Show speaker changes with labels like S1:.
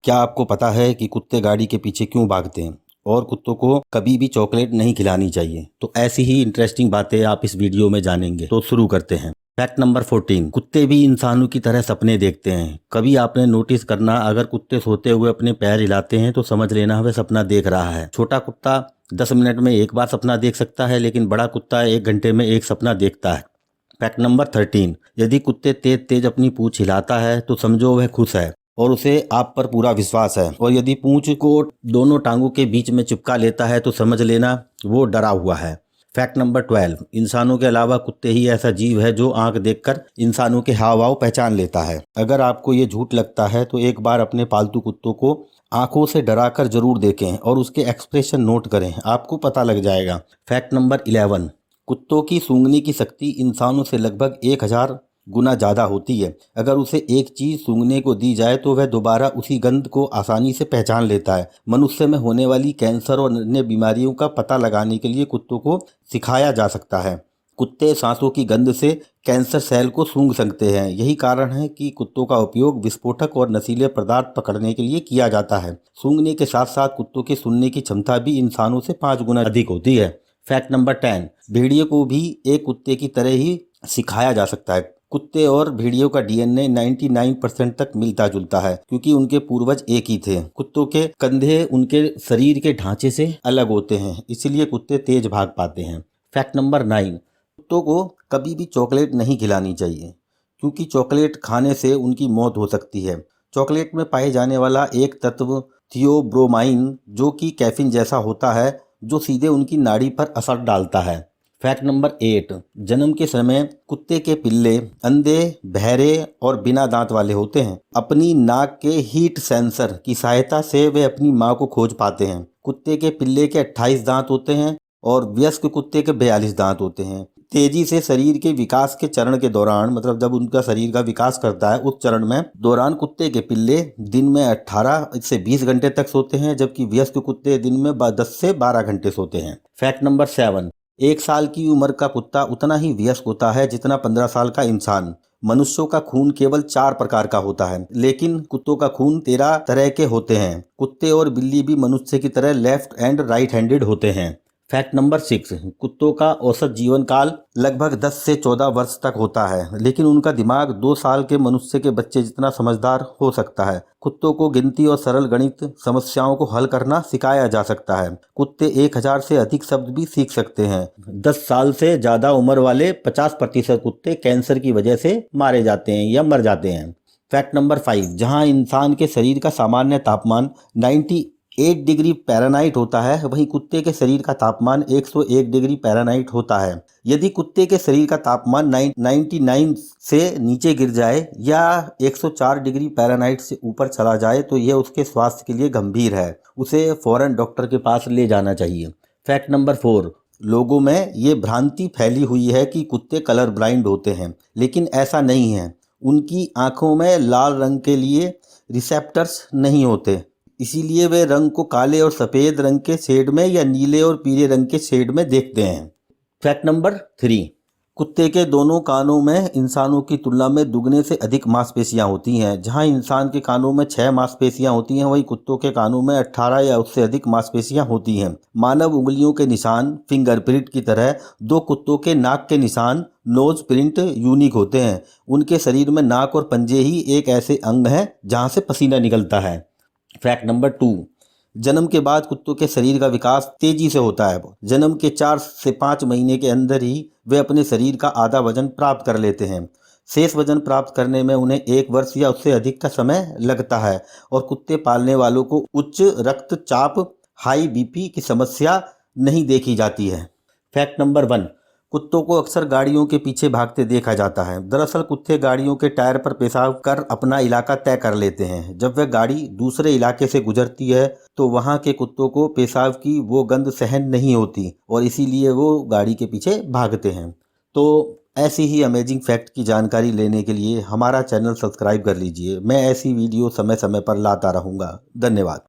S1: क्या आपको पता है कि कुत्ते गाड़ी के पीछे क्यों भागते हैं और कुत्तों को कभी भी चॉकलेट नहीं खिलानी चाहिए? तो ऐसी ही इंटरेस्टिंग बातें आप इस वीडियो में जानेंगे। तो शुरू करते हैं। फैक्ट नंबर 14, कुत्ते भी इंसानों की तरह सपने देखते हैं। कभी आपने नोटिस करना, अगर कुत्ते सोते हुए अपने पैर हिलाते हैं तो समझ लेना वह सपना देख रहा है। छोटा कुत्ता 10 मिनट में एक बार सपना देख सकता है, लेकिन बड़ा कुत्ता 1 घंटे में एक सपना देखता है। फैक्ट नंबर 13, यदि कुत्ते तेज तेज अपनी पूंछ हिलाता है तो समझो वह खुश है और उसे आप पर पूरा विश्वास है, और यदि पूंछ को दोनों टांगों के बीच में चिपका लेता है तो समझ लेना वो डरा हुआ है। फैक्ट नंबर 12, इंसानों के अलावा कुत्ते ही ऐसा जीव है जो आंख देखकर इंसानों के हाव भाव पहचान लेता है। अगर आपको ये झूठ लगता है तो एक बार अपने पालतू कुत्तों को आंखों से डराकर जरूर देखें और उसके एक्सप्रेशन नोट करें, आपको पता लग जाएगा। फैक्ट नंबर 11, कुत्तों की सूंघने की शक्ति इंसानों से लगभग 1000 गुना ज़्यादा होती है। अगर उसे एक चीज़ सूंघने को दी जाए तो वह दोबारा उसी गंध को आसानी से पहचान लेता है। मनुष्य में होने वाली कैंसर और अन्य बीमारियों का पता लगाने के लिए कुत्तों को सिखाया जा सकता है। कुत्ते सांसों की गंध से कैंसर सेल को सूंघ सकते हैं। यही कारण है कि कुत्तों का उपयोग विस्फोटक और नशीले पदार्थ पकड़ने के लिए किया जाता है। सूंघने के साथ साथ कुत्तों की सुनने की क्षमता भी इंसानों से 5 गुना अधिक होती है। फैक्ट नंबर 10, भेड़िए को भी एक कुत्ते की तरह ही सिखाया जा सकता है। कुत्ते और भेड़ियों का डीएनए 99% तक मिलता जुलता है, क्योंकि उनके पूर्वज एक ही थे। कुत्तों के कंधे उनके शरीर के ढांचे से अलग होते हैं, इसलिए कुत्ते तेज भाग पाते हैं। फैक्ट नंबर 9, कुत्तों को कभी भी चॉकलेट नहीं खिलानी चाहिए, क्योंकि चॉकलेट खाने से उनकी मौत हो सकती है। चॉकलेट में पाए जाने वाला एक तत्व थियोब्रोमाइन, जो कि कैफीन जैसा होता है, जो सीधे उनकी नाड़ी पर असर डालता है। फैक्ट नंबर 8, जन्म के समय कुत्ते के पिल्ले अंधे, बहरे और बिना दांत वाले होते हैं। अपनी नाक के हीट सेंसर की सहायता से वे अपनी मां को खोज पाते हैं। कुत्ते के पिल्ले के 28 दांत होते हैं और वयस्क कुत्ते के 42 दांत होते हैं। तेजी से शरीर के विकास के चरण के दौरान, मतलब जब उनका शरीर का विकास करता है, उस चरण में दौरान कुत्ते के पिल्ले दिन में 18 से 20 घंटे तक सोते हैं, जबकि वयस्क कुत्ते दिन में 10 से 12 घंटे सोते हैं। फैक्ट नंबर 7, 1 साल की उम्र का कुत्ता उतना ही वयस्क होता है जितना 15 साल का इंसान। मनुष्यों का खून केवल 4 प्रकार का होता है, लेकिन कुत्तों का खून 13 तरह के होते हैं। कुत्ते और बिल्ली भी मनुष्य की तरह लेफ्ट एंड राइट हैंडेड होते हैं। फैक्ट नंबर 6, कुत्तों का औसत जीवन काल लगभग 10 से 14 वर्ष तक होता है, लेकिन उनका दिमाग 2 साल के मनुष्य के बच्चे जितना समझदार हो सकता है। कुत्तों को गिनती और सरल गणित समस्याओं को हल करना सिखाया जा सकता है। कुत्ते 1000 से अधिक शब्द भी सीख सकते हैं। 10 साल से ज़्यादा उम्र वाले 50% कुत्ते कैंसर की वजह से मारे जाते हैं या मर जाते हैं। फैक्ट नंबर 5, जहां इंसान के शरीर का सामान्य तापमान 98 डिग्री फ़ारेनहाइट होता है, वहीं कुत्ते के शरीर का तापमान 101 डिग्री फ़ारेनहाइट होता है। यदि कुत्ते के शरीर का तापमान 99 से नीचे गिर जाए या 104 डिग्री फ़ारेनहाइट से ऊपर चला जाए तो यह उसके स्वास्थ्य के लिए गंभीर है। उसे फौरन डॉक्टर के पास ले जाना चाहिए। फैक्ट नंबर 4, लोगों में ये भ्रांति फैली हुई है कि कुत्ते कलर ब्लाइंड होते हैं, लेकिन ऐसा नहीं है। उनकी आंखों में लाल रंग के लिए रिसेप्टर्स नहीं होते, इसीलिए वे रंग को काले और सफ़ेद रंग के शेड में या नीले और पीले रंग के शेड में देखते हैं। फैक्ट नंबर 3, कुत्ते के दोनों कानों में इंसानों की तुलना में दुगने से अधिक मांसपेशियां होती हैं। जहां इंसान के कानों में 6 मांसपेशियां होती हैं, वहीं कुत्तों के कानों में 18 या उससे अधिक मांसपेशियां होती हैं। मानव उंगलियों के निशान फिंगरप्रिंट की तरह 2 कुत्तों के नाक के निशान नोज प्रिंट यूनिक होते हैं। उनके शरीर में नाक और पंजे ही एक ऐसे अंग हैं जहां से पसीना निकलता है। फैक्ट नंबर 2, जन्म के बाद कुत्तों के शरीर का विकास तेजी से होता है। जन्म के 4 से 5 महीने के अंदर ही वे अपने शरीर का आधा वजन प्राप्त कर लेते हैं। शेष वजन प्राप्त करने में उन्हें 1 वर्ष या उससे अधिक का समय लगता है, और कुत्ते पालने वालों को उच्च रक्तचाप हाई बीपी की समस्या नहीं देखी जाती है। फैक्ट नंबर 1, कुत्तों को अक्सर गाड़ियों के पीछे भागते देखा जाता है। दरअसल कुत्ते गाड़ियों के टायर पर पेशाब कर अपना इलाका तय कर लेते हैं। जब वह गाड़ी दूसरे इलाके से गुजरती है तो वहां के कुत्तों को पेशाब की वो गंध सहन नहीं होती, और इसीलिए वो गाड़ी के पीछे भागते हैं। तो ऐसी ही अमेजिंग फैक्ट की जानकारी लेने के लिए हमारा चैनल सब्सक्राइब कर लीजिए। मैं ऐसी वीडियो समय समय पर लाता रहूँगा। धन्यवाद।